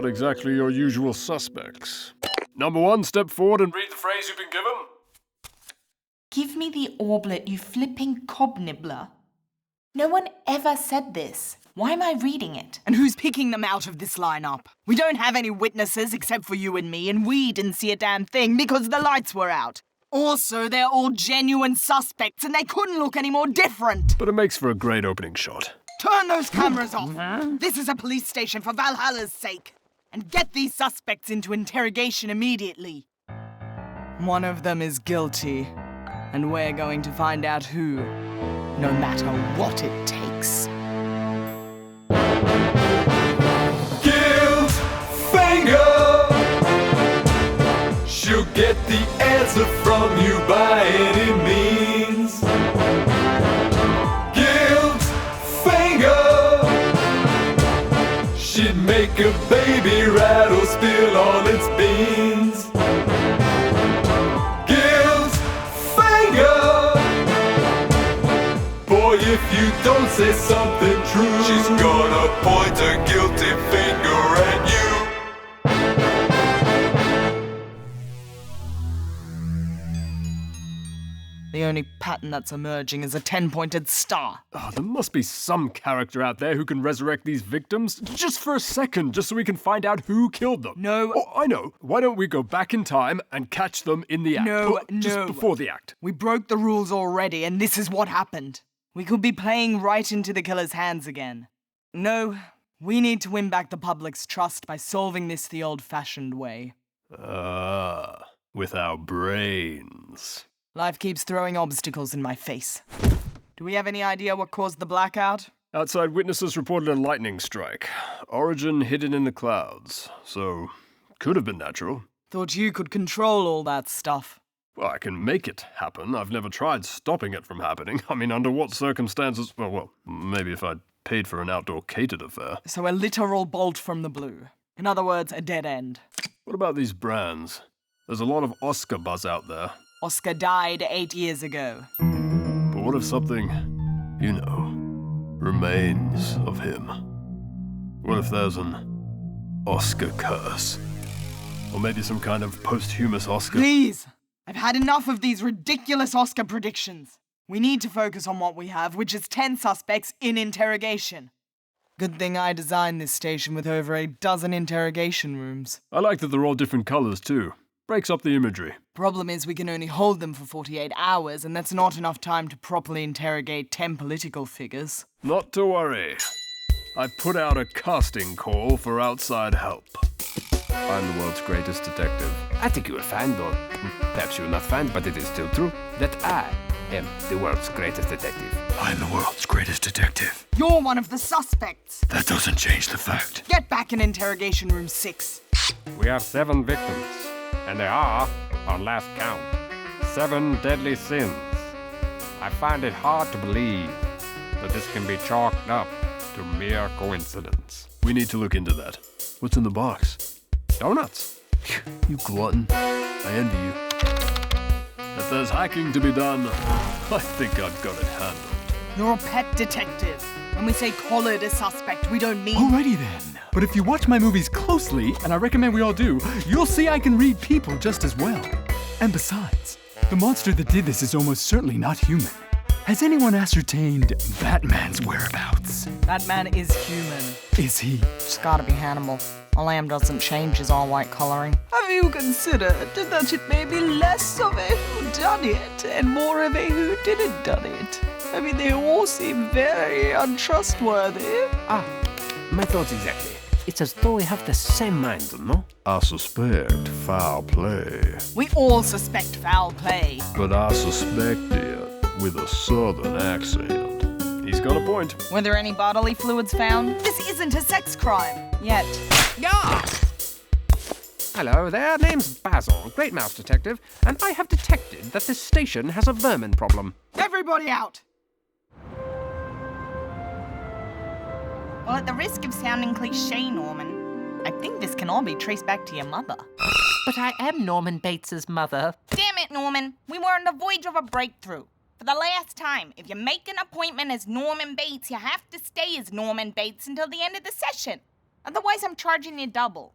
Not exactly your usual suspects. Number 1, step forward and read the phrase you've been given. Give me the orblet, you flipping cobnibbler. No one ever said this. Why am I reading it? And who's picking them out of this lineup? We don't have any witnesses except for you and me, and we didn't see a damn thing because the lights were out. Also, they're all genuine suspects, and they couldn't look any more different. But it makes for a great opening shot. Turn those cameras off. This is a police station for Valhalla's sake. And get these suspects into interrogation immediately. One of them is guilty, and we're going to find out who, no matter what it takes. Guiltfinger! She'll get the answer from you by any means. Guiltfinger! She'd make a baby rattle, spill all its beans. Guiltfinger! Boy, if you don't say something true, she's gonna point a guilty finger at you. The only pattern that's emerging is a 10-pointed star. Oh, there must be some character out there who can resurrect these victims, just for a second, just so we can find out who killed them. No. Oh, I know. Why don't we go back in time and catch them in the act? No. Just before the act. We broke the rules already, and this is what happened. We could be playing right into the killer's hands again. No, we need to win back the public's trust by solving this the old-fashioned way. With our brains. Life keeps throwing obstacles in my face. Do we have any idea what caused the blackout? Outside witnesses reported a lightning strike. Origin hidden in the clouds. So, could have been natural. Thought you could control all that stuff. Well, I can make it happen. I've never tried stopping it from happening. I mean, under what circumstances? Well, maybe if I'd paid for an outdoor catered affair. So a literal bolt from the blue. In other words, a dead end. What about these brands? There's a lot of Oscar buzz out there. Oscar died 8 years ago. But what if something, remains of him? What if there's an Oscar curse? Or maybe some kind of posthumous Oscar? Please! I've had enough of these ridiculous Oscar predictions. We need to focus on what we have, which is 10 suspects in interrogation. Good thing I designed this station with over a dozen interrogation rooms. I like that they're all different colors, too. Breaks up the imagery. Problem is we can only hold them for 48 hours, and that's not enough time to properly interrogate 10 political figures. Not to worry. I put out a casting call for outside help. I'm the world's greatest detective. I think you will find, or perhaps you will not find, but it is still true, that I am the world's greatest detective. I'm the world's greatest detective. You're one of the suspects. That doesn't change the fact. Get back in interrogation room 6. We have 7 victims, and they are, on last count, 7 deadly sins. I find it hard to believe that this can be chalked up to mere coincidence. We need to look into that. What's in the box? Donuts. You glutton. I envy you. If there's hacking to be done, I think I've got it handled. You're a pet detective. When we say collared a suspect, we don't mean... Alrighty then. But if you watch my movies closely, and I recommend we all do, you'll see I can read people just as well. And besides, the monster that did this is almost certainly not human. Has anyone ascertained Batman's whereabouts? Batman is human. Is he? It's gotta be Hannibal. A lamb doesn't change his all-white coloring. Have you considered that it may be less of a whodunit and more of a who didn't done it? I mean, they all seem very untrustworthy. My thoughts exactly. It's as though we have the same mind, no? I suspect foul play. We all suspect foul play. But I suspect it with a southern accent. He's got a point. Were there any bodily fluids found? This isn't a sex crime. Yet. Yeah! Hello there, name's Basil, Great Mouse Detective, and I have detected that this station has a vermin problem. Everybody out! Well, at the risk of sounding cliché, Norman, I think this can all be traced back to your mother. But I am Norman Bates's mother. Damn it, Norman. We were on the verge of a breakthrough. For the last time, if you make an appointment as Norman Bates, you have to stay as Norman Bates until the end of the session. Otherwise, I'm charging you double.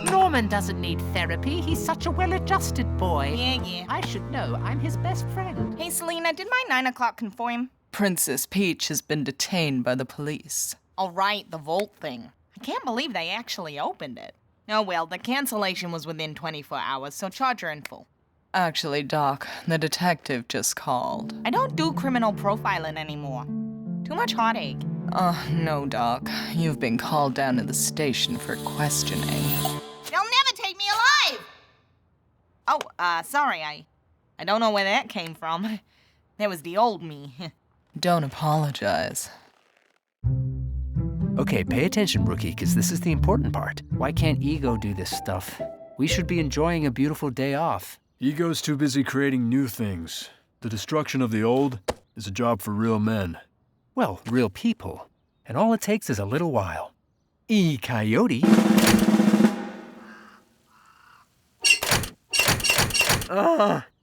Norman doesn't need therapy. He's such a well-adjusted boy. Yeah. I should know. I'm his best friend. Hey, Selena, did my 9 o'clock conform? Princess Peach has been detained by the police. All right, the Volt thing. I can't believe they actually opened it. Oh well, the cancellation was within 24 hours, so charge her in full. Actually, Doc, the detective just called. I don't do criminal profiling anymore. Too much heartache. No, Doc. You've been called down to the station for questioning. They'll never take me alive! Oh, sorry, I don't know where that came from. That was the old me. Don't apologize. Okay, pay attention, rookie, because this is the important part. Why can't Ego do this stuff? We should be enjoying a beautiful day off. Ego's too busy creating new things. The destruction of the old is a job for real men. Well, real people. And all it takes is a little while. Coyote.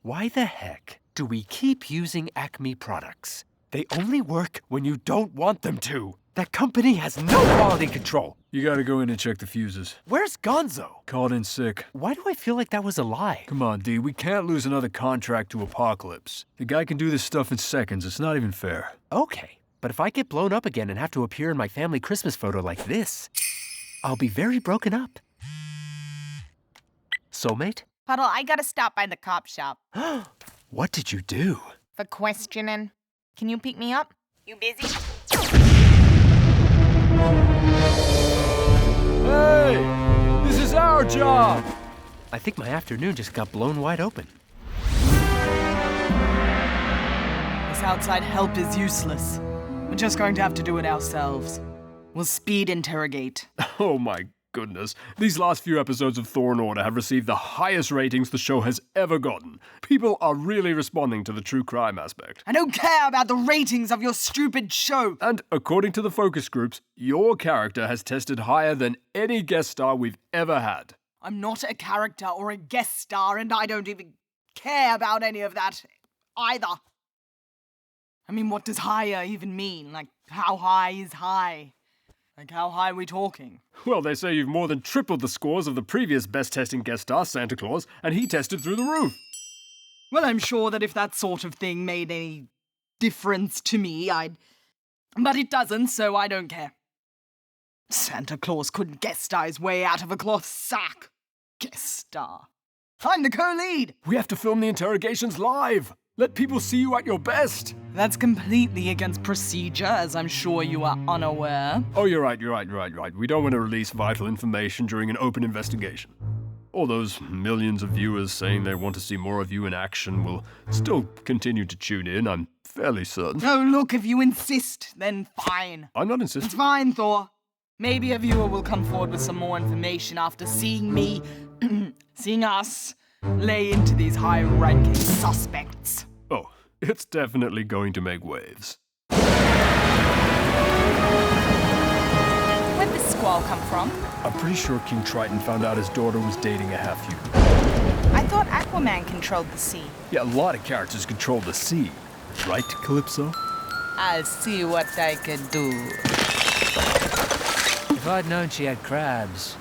Why the heck do we keep using Acme products? They only work when you don't want them to. That company has no quality control. You gotta go in and check the fuses. Where's Gonzo? Called in sick. Why do I feel like that was a lie? Come on, D, we can't lose another contract to Apocalypse. The guy can do this stuff in seconds. It's not even fair. Okay, but if I get blown up again and have to appear in my family Christmas photo like this, I'll be very broken up. Soulmate? Puddle, I gotta stop by the cop shop. What did you do? For questioning. Can you pick me up? You busy? Hey! This is our job! I think my afternoon just got blown wide open. This outside help is useless. We're just going to have to do it ourselves. We'll speed interrogate. Oh my goodness. These last few episodes of Thor in Order have received the highest ratings the show has ever gotten. People are really responding to the true crime aspect. I don't care about the ratings of your stupid show. And according to the focus groups, your character has tested higher than any guest star we've ever had. I'm not a character or a guest star, and I don't even care about any of that either. I mean, what does higher even mean? Like, how high is high? Like, how high are we talking? Well, they say you've more than tripled the scores of the previous best-testing guest star, Santa Claus, and he tested through the roof. Well, I'm sure that if that sort of thing made any difference to me, I'd... But it doesn't, so I don't care. Santa Claus couldn't guest star his way out of a cloth sack. Guest star. I'm the co-lead. We have to film the interrogations live. Let people see you at your best. That's completely against procedure, as I'm sure you are unaware. Oh, you're right. We don't want to release vital information during an open investigation. All those millions of viewers saying they want to see more of you in action will still continue to tune in, I'm fairly certain. Oh, look, if you insist, then fine. I'm not It's insisting. fine, Thor. Maybe a viewer will come forward with some more information after seeing me, seeing us, lay into these high-ranking suspects. Oh, it's definitely going to make waves. Where'd this squall come from? I'm pretty sure King Triton found out his daughter was dating a half-human. I thought Aquaman controlled the sea. Yeah, a lot of characters control the sea. Right, Calypso? I'll see what I can do. If I'd known she had crabs,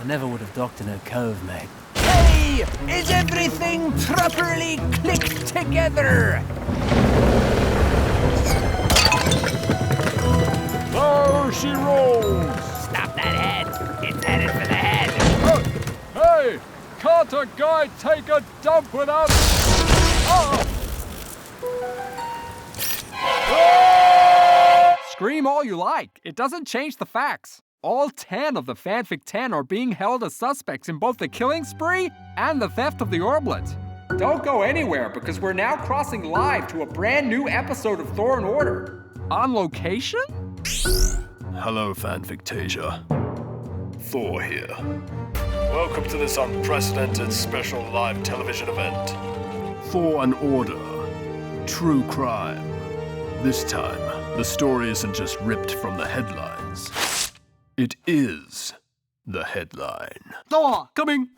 I never would have docked in her cove, mate. Hey! Is everything properly clicked together? There she rolls! Stop that head! It's headed for the head! Hey! Can't a guy take a dump without... Scream all you like. It doesn't change the facts. All 10 of the Fanfic 10 are being held as suspects in both the killing spree and the theft of the orblet. Don't go anywhere because we're now crossing live to a brand new episode of Thor in Order. On location? Hello, FANFICTASIA. Thor here. Welcome to this unprecedented special live television event. Thor in Order. True crime. This time, the story isn't just ripped from the headlines. It is the headline. Thor! Coming!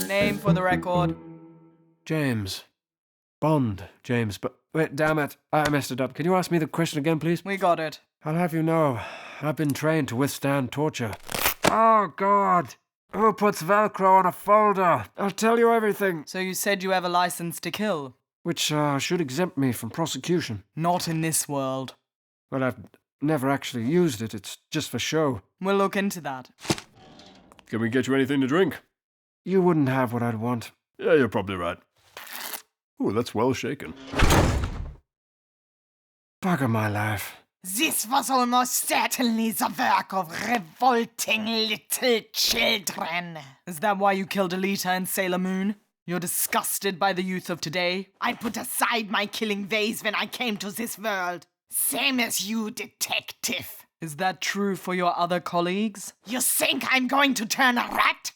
Name for the record. James. Bond, James, but Wait, damn it. I messed it up. Can you ask me the question again, please? We got it. I'll have you know, I've been trained to withstand torture. Oh, God. Who puts Velcro on a folder? I'll tell you everything. So you said you have a license to kill? Which should exempt me from prosecution. Not in this world. Well, I've never actually used it. It's just for show. We'll look into that. Can we get you anything to drink? You wouldn't have what I'd want. Yeah, you're probably right. Ooh, that's well shaken. Bugger my life. This was almost certainly the work of revolting little children. Is that why you killed Alita and Sailor Moon? You're disgusted by the youth of today? I put aside my killing ways when I came to this world. Same as you, detective. Is that true for your other colleagues? You think I'm going to turn a rat?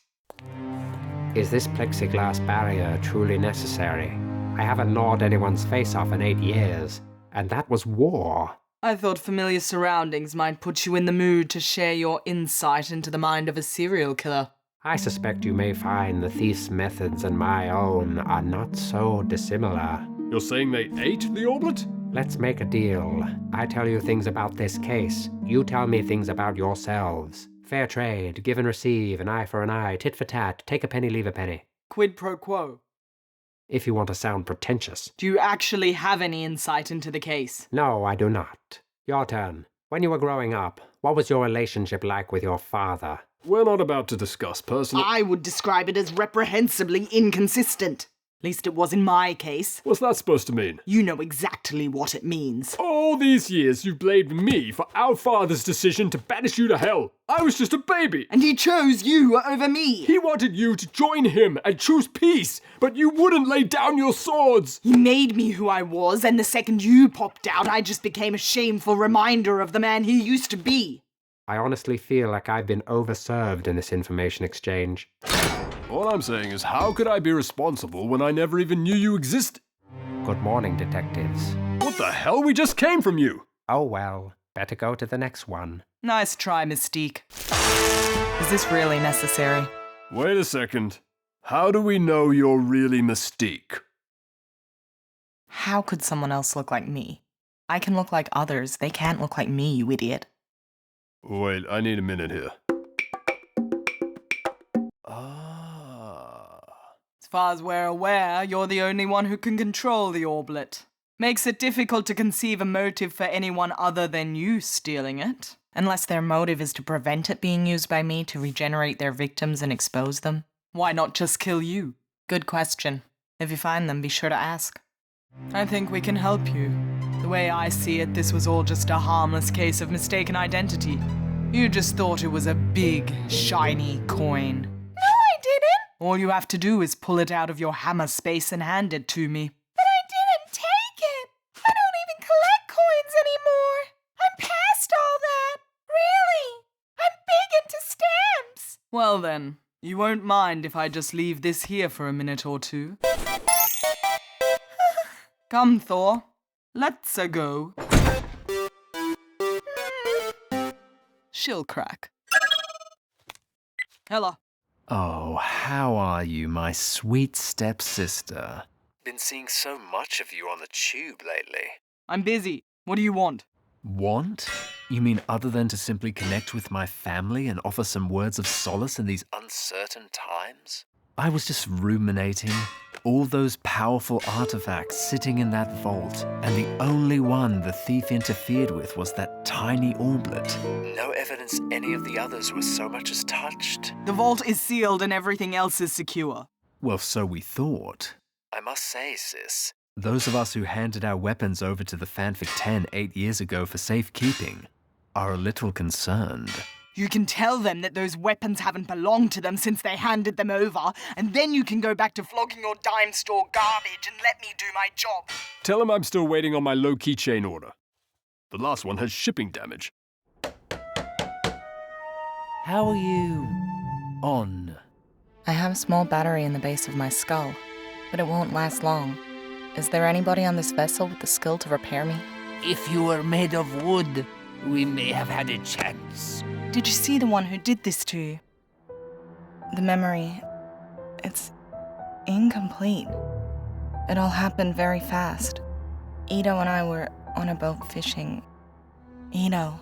Is this plexiglass barrier truly necessary? I haven't gnawed anyone's face off in 8 years, and that was war. I thought familiar surroundings might put you in the mood to share your insight into the mind of a serial killer. I suspect you may find the thief's methods and my own are not so dissimilar. You're saying they ate the orblet? Let's make a deal. I tell you things about this case. You tell me things about yourselves. Fair trade, give and receive, an eye for an eye, tit for tat, take a penny, leave a penny. Quid pro quo. If you want to sound pretentious. Do you actually have any insight into the case? No, I do not. Your turn. When you were growing up, what was your relationship like with your father? We're not about to discuss personal... I would describe it as reprehensibly inconsistent. At least it was in my case. What's that supposed to mean? You know exactly what it means. All these years you've blamed me for our father's decision to banish you to hell. I was just a baby. And he chose you over me. He wanted you to join him and choose peace, but you wouldn't lay down your swords. He made me who I was, and the second you popped out, I just became a shameful reminder of the man he used to be. I honestly feel like I've been overserved in this information exchange. All I'm saying is, how could I be responsible when I never even knew you existed? Good morning, detectives. What the hell? We just came from you! Oh well, better go to the next one. Nice try, Mystique. Is this really necessary? Wait a second. How do we know you're really Mystique? How could someone else look like me? I can look like others. They can't look like me, you idiot. Wait, I need a minute here. As far as we're aware, you're the only one who can control the orblet. Makes it difficult to conceive a motive for anyone other than you stealing it. Unless their motive is to prevent it being used by me to regenerate their victims and expose them. Why not just kill you? Good question. If you find them, be sure to ask. I think we can help you. The way I see it, this was all just a harmless case of mistaken identity. You just thought it was a big, shiny coin. No, I didn't! All you have to do is pull it out of your hammer space and hand it to me. But I didn't take it! I don't even collect coins anymore! I'm past all that! Really! I'm big into stamps! Well then, you won't mind if I just leave this here for a minute or two. Come, Thor. Let's go. She'll crack. Hela. Oh, how are you, my sweet stepsister? Been seeing so much of you on the tube lately. I'm busy. What do you want? Want? You mean other than to simply connect with my family and offer some words of solace in these uncertain times? I was just ruminating. All those powerful artifacts sitting in that vault, and the only one the thief interfered with was that tiny orblet. No evidence any of the others were so much as touched. The vault is sealed and everything else is secure. Well, so we thought. I must say, sis, those of us who handed our weapons over to the Fanfic 10 8 years ago for safekeeping are a little concerned. You can tell them that those weapons haven't belonged to them since they handed them over, and then you can go back to flogging your dime store garbage and let me do my job. Tell him I'm still waiting on my low-key chain order. The last one has shipping damage. How are you on? I have a small battery in the base of my skull, but it won't last long. Is there anybody on this vessel with the skill to repair me? If you were made of wood, we may have had a chance. Did you see the one who did this to you? The memory, it's incomplete. It all happened very fast. Ito and I were on a boat fishing. Ito.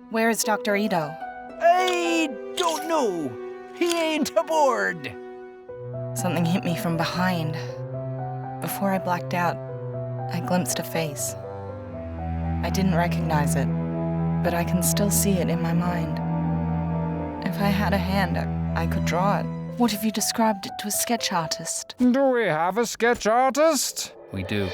Where is Dr. Ito? I don't know. He ain't aboard. Something hit me from behind. Before I blacked out, I glimpsed a face. I didn't recognize it, but I can still see it in my mind. If I had a hand, I could draw it. What if you described it to a sketch artist? Do we have a sketch artist? We do.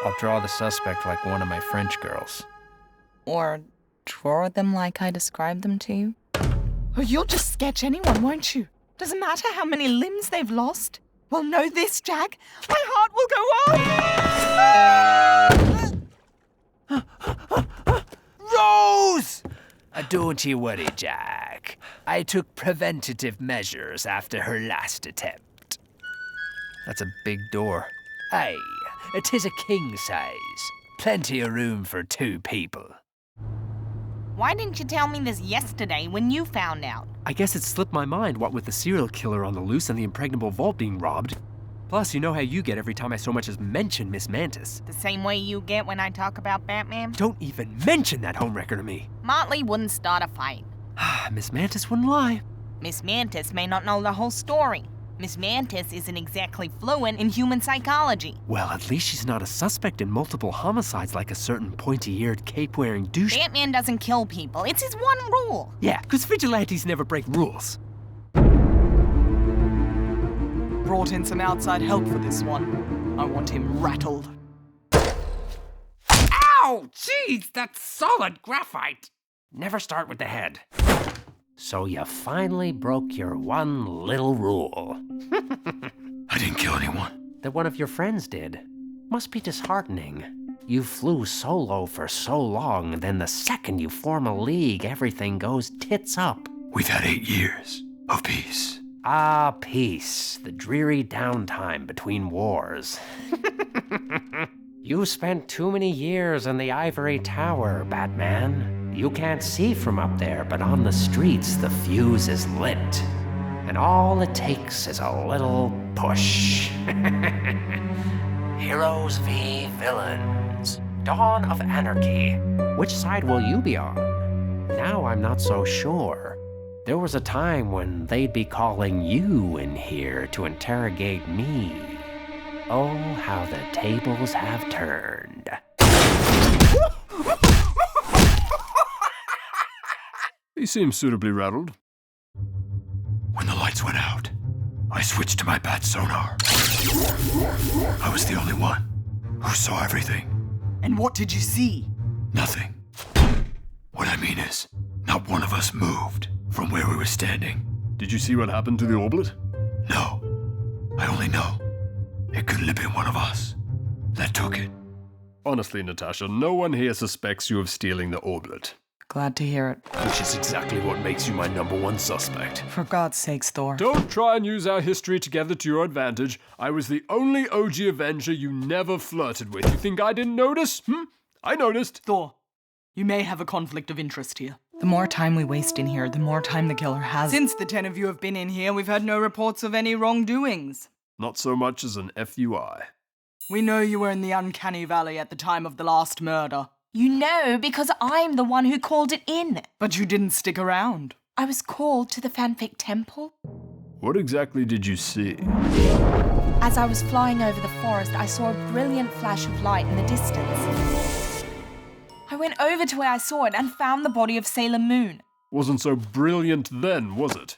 I'll draw the suspect like one of my French girls. Or draw them like I described them to you? Oh, you'll just sketch anyone, won't you? Doesn't matter how many limbs they've lost. Well, know this, Jack. My heart will go on. Rose! Don't you worry, Jack. I took preventative measures after her last attempt. That's a big door. Aye, it is a king size. Plenty of room for 2 people. Why didn't you tell me this yesterday when you found out? I guess it slipped my mind, what with the serial killer on the loose and the impregnable vault being robbed. Plus, you know how you get every time I so much as mention Miss Mantis. The same way you get when I talk about Batman? Don't even mention that homewrecker to me. Motley wouldn't start a fight. Miss Mantis wouldn't lie. Miss Mantis may not know the whole story. Miss Mantis isn't exactly fluent in human psychology. Well, at least she's not a suspect in multiple homicides like a certain pointy-eared, cape-wearing douche. Batman doesn't kill people. It's his one rule. Yeah, because vigilantes never break rules. Brought in some outside help for this one. I want him rattled. Ow! Jeez, that's solid graphite. Never start with the head. So you finally broke your one little rule. I didn't kill anyone. That one of your friends did. Must be disheartening. You flew solo for so long, then the second you form a league, everything goes tits up. We've had 8 years of peace. Ah, peace. The dreary downtime between wars. You spent too many years in the ivory tower, Batman. You can't see from up there, but on the streets the fuse is lit. And all it takes is a little push. Heroes v. Villains. Dawn of Anarchy. Which side will you be on? Now I'm not so sure. There was a time when they'd be calling you in here to interrogate me. Oh, how the tables have turned. He seems suitably rattled. When the lights went out, I switched to my bat sonar. I was the only one who saw everything. And what did you see? Nothing. What I mean is, not one of us moved from where we were standing. Did you see what happened to the orblet? No. I only know it couldn't have been one of us that took it. Honestly, Natasha, no one here suspects you of stealing the orblet. Glad to hear it. Which is exactly what makes you my #1 suspect. For God's sakes, Thor. Don't try and use our history together to your advantage. I was the only OG Avenger you never flirted with. You think I didn't notice? I noticed. Thor, you may have a conflict of interest here. The more time we waste in here, the more time the killer has. Since the 10 of you have been in here, we've had no reports of any wrongdoings. Not so much as an FUI. We know you were in the Uncanny Valley at the time of the last murder. You know, because I'm the one who called it in. But you didn't stick around. I was called to the fanfic temple. What exactly did you see? As I was flying over the forest, I saw a brilliant flash of light in the distance. I went over to where I saw it and found the body of Sailor Moon. Wasn't so brilliant then, was it?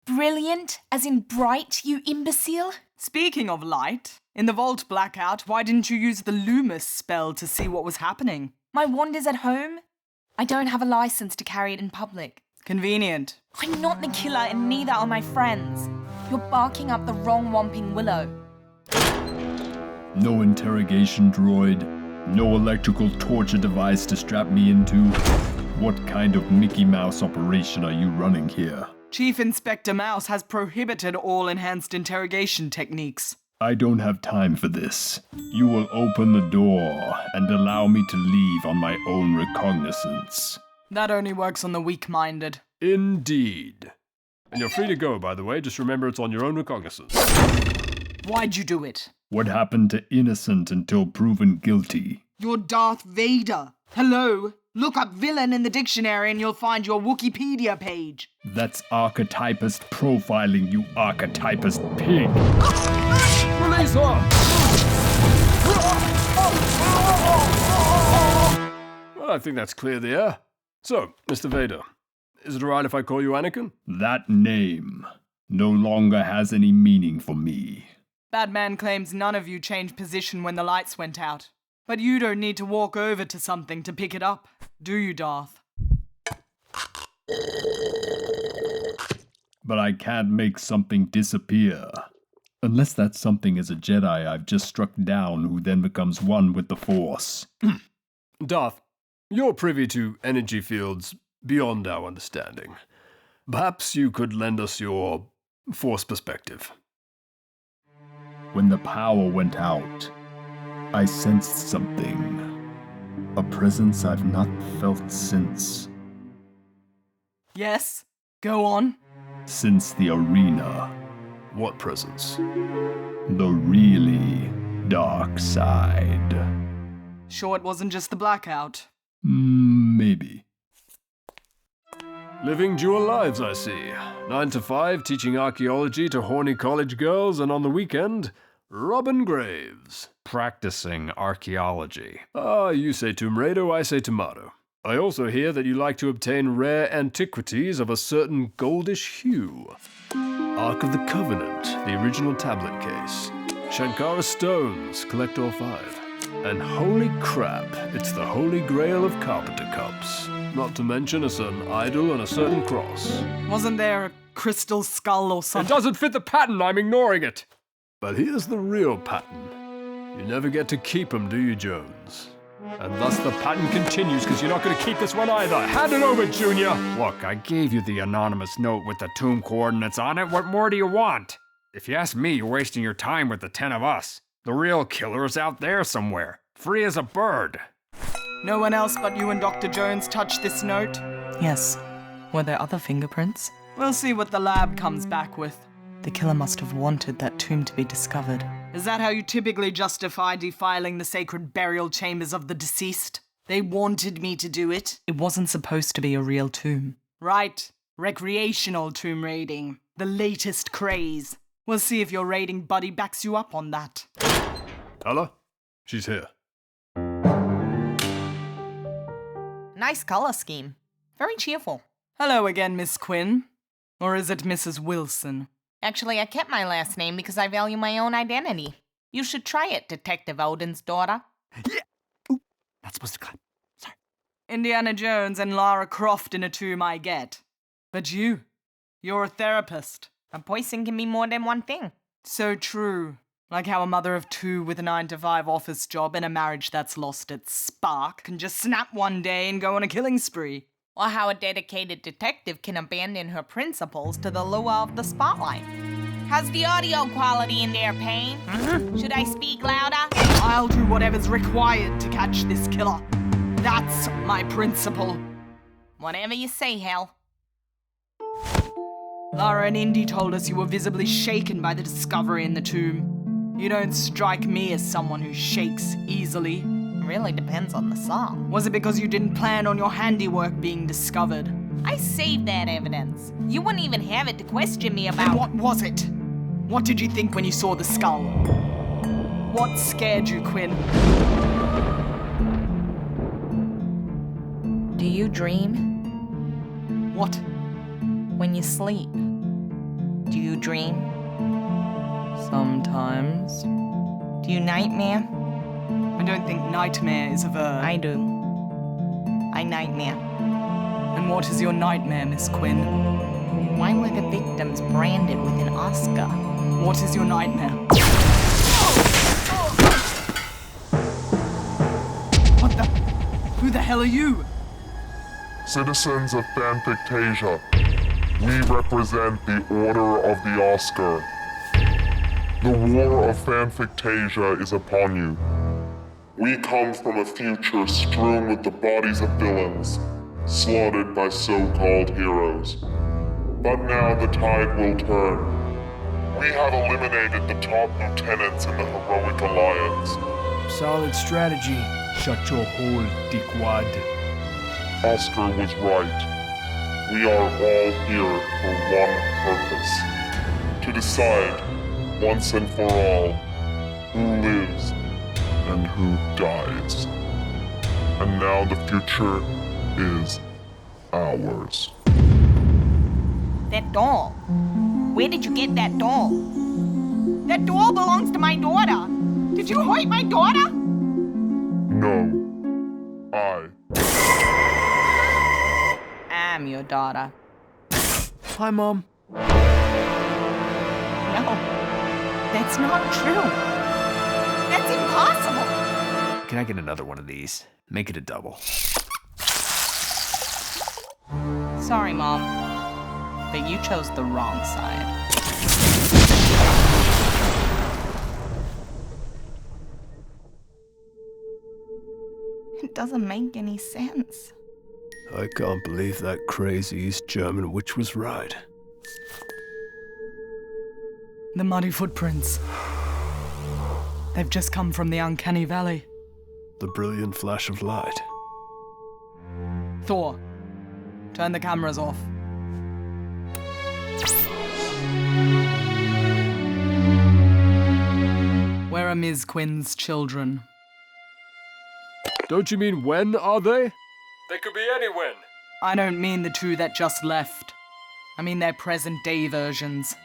Brilliant, as in bright, you imbecile? Speaking of light, in the vault blackout, why didn't you use the Loomis spell to see what was happening? My wand is at home. I don't have a license to carry it in public. Convenient. I'm not the killer and neither are my friends. You're barking up the wrong Whomping Willow. No interrogation droid. No electrical torture device to strap me into. What kind of Mickey Mouse operation are you running here? Chief Inspector Mouse has prohibited all enhanced interrogation techniques. I don't have time for this. You will open the door and allow me to leave on my own recognizance. That only works on the weak-minded. Indeed. And you're free to go, by the way. Just remember it's on your own recognizance. Why'd you do it? What happened to innocent until proven guilty? You're Darth Vader. Hello? Look up villain in the dictionary and you'll find your Wikipedia page. That's archetypist profiling, you archetypist pig. Release her! Well, I think that's clear the air. So, Mr. Vader, is it alright if I call you Anakin? That name no longer has any meaning for me. Batman claims none of you changed position when the lights went out. But you don't need to walk over to something to pick it up, do you, Darth? But I can't make something disappear. Unless that something is a Jedi I've just struck down who then becomes one with the Force. Darth, you're privy to energy fields beyond our understanding. Perhaps you could lend us your Force perspective. When the power went out, I sensed something. A presence I've not felt since. Yes? Go on. Since the arena. What presence? The really dark side. Sure it wasn't just the blackout? Maybe. Living dual lives, I see. 9 to 5, teaching archaeology to horny college girls, and on the weekend, robbing graves. Practicing archaeology. You say tomato, I say tomato. I also hear that you like to obtain rare antiquities of a certain goldish hue. Ark of the Covenant, the original tablet case. Shankara stones, collect all 5. And holy crap, it's the holy grail of carpenter cups. Not to mention a certain idol and a certain cross. Wasn't there a crystal skull or something? It doesn't fit the pattern, I'm ignoring it. But here's the real pattern. You never get to keep 'em, do you, Jones? And thus the pattern continues, because you're not going to keep this one either. Hand it over, Junior! Look, I gave you the anonymous note with the tomb coordinates on it. What more do you want? If you ask me, you're wasting your time with the 10 of us. The real killer is out there somewhere, free as a bird. No one else but you and Dr. Jones touched this note? Yes. Were there other fingerprints? We'll see what the lab comes back with. The killer must have wanted that tomb to be discovered. Is that how you typically justify defiling the sacred burial chambers of the deceased? They wanted me to do it. It wasn't supposed to be a real tomb. Right. Recreational tomb raiding. The latest craze. We'll see if your raiding buddy backs you up on that. Hela? She's here. Nice color scheme. Very cheerful. Hello again, Miss Quinn. Or is it Mrs. Wilson? Actually, I kept my last name because I value my own identity. You should try it, Detective Odin's daughter. Yeah. Ooh, not supposed to clap. Sorry. Indiana Jones and Lara Croft in a tomb I get. But you're a therapist. A person can be more than one thing. So true. Like how a mother of 2 with a 9-to-5 office job and a marriage that's lost its spark can just snap one day and go on a killing spree. Or how a dedicated detective can abandon her principles to the lure of the spotlight. How's the audio quality in there, Payne? Should I speak louder? I'll do whatever's required to catch this killer. That's my principle. Whatever you say, Hel. Lara and Indy told us you were visibly shaken by the discovery in the tomb. You don't strike me as someone who shakes easily. Really depends on the song. Was it because you didn't plan on your handiwork being discovered? I saved that evidence. You wouldn't even have it to question me about. And what was it? What did you think when you saw the skull? What scared you, Quinn? Do you dream? What? When you sleep, do you dream? Sometimes. Do you nightmare? I don't think nightmare is a verb. I do. I nightmare. And what is your nightmare, Miss Quinn? Why were the victims branded with an Oscar? What is your nightmare? What the? Who the hell are you? Citizens of FANFICTASIA, we represent the Order of the Oscar. The war of FANFICTASIA is upon you. We come from a future strewn with the bodies of villains, slaughtered by so-called heroes. But now the tide will turn. We have eliminated the top lieutenants in the heroic alliance. Solid strategy. Shut your hole, dickwad. Oscar was right. We are all here for one purpose. To decide, once and for all, who lives and who dies. And now the future is ours. That doll. Where did you get that doll? That doll belongs to my daughter. Did you hurt my daughter? No. I'm your daughter. Hi, Mom. No, that's not true. That's impossible. Can I get another one of these? Make it a double. Sorry, Mom, but you chose the wrong side. It doesn't make any sense. I can't believe that crazy East German witch was right. The muddy footprints. They've just come from the uncanny valley. The brilliant flash of light. Thor, turn the cameras off. Where are Ms. Quinn's children? Don't you mean when are they? They could be any when. I don't mean the two that just left. I mean their present-day versions.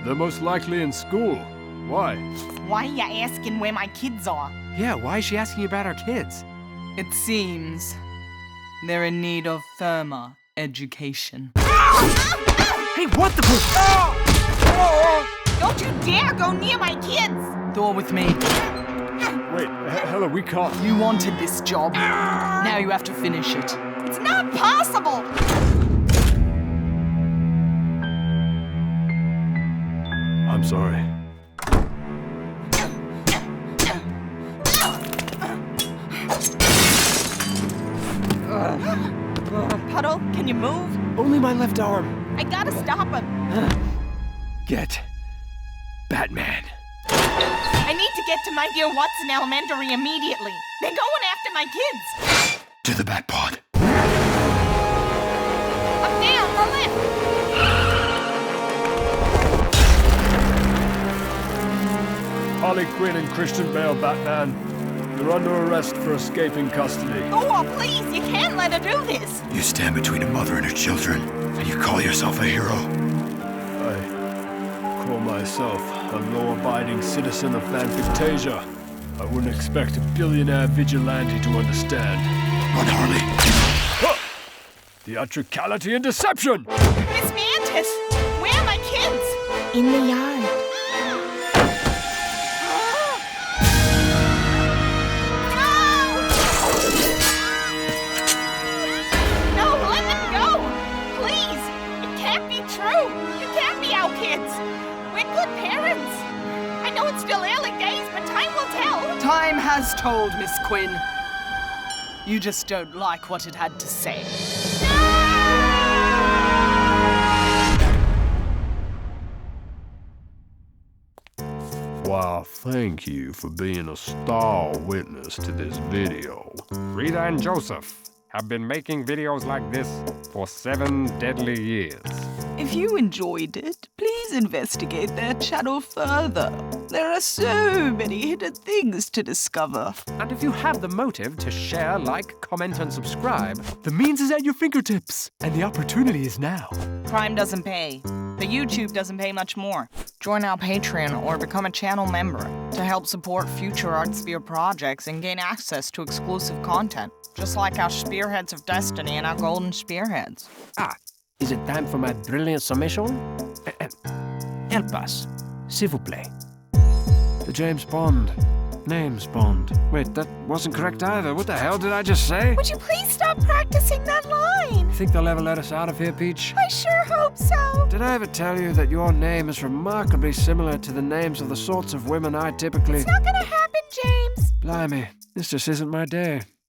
They're most likely in school. Why? Why are you asking where my kids are? Yeah, why is she asking about our kids? It seems they're in need of firmer education. Hey, what the... Don't you dare go near my kids! Thor with me. Wait, Hela, we can't. You wanted this job. Now you have to finish it. It's not possible! I'm sorry. Puddle, can you move? Only my left arm. I gotta stop him. Get Batman. I need to get to my dear Watson Elementary immediately. They're going after my kids. To the Bat Pod. Up there on the left. Harley Quinn and Christian Bale, Batman. You're under arrest for escaping custody. Oh, please, you can't let her do this. You stand between a mother and her children, and you call yourself a hero? I call myself a law-abiding citizen of FANFICTASIA. I wouldn't expect a billionaire vigilante to understand. Run, Harley. Theatricality and deception! Miss Mantis, where are my kids? In the yard. Kids, we're good parents. I know it's still early days, but time will tell. Time has told, Miss Quinn. You just don't like what it had to say. Wow, thank you for being a star witness to this video. Rita and Joseph have been making videos like this for 7 deadly years. If you enjoyed it, please investigate their channel further. There are so many hidden things to discover. And if you have the motive to share, like, comment, and subscribe, The means is at your fingertips, and the opportunity is now. Crime doesn't pay, but YouTube doesn't pay much more. Join our Patreon or become a channel member to help support future ArtSpear projects and gain access to exclusive content, just like our Spearheads of Destiny and our Golden Spearheads. Is it time for my brilliant summation? Help us, s'il vous plaît. The James Bond. Names Bond. Wait, that wasn't correct either. What the hell did I just say? Would you please stop practicing that line? Think they'll ever let us out of here, Peach? I sure hope so. Did I ever tell you that your name is remarkably similar to the names of the sorts of women I typically... It's not gonna happen, James. Blimey, this just isn't my day.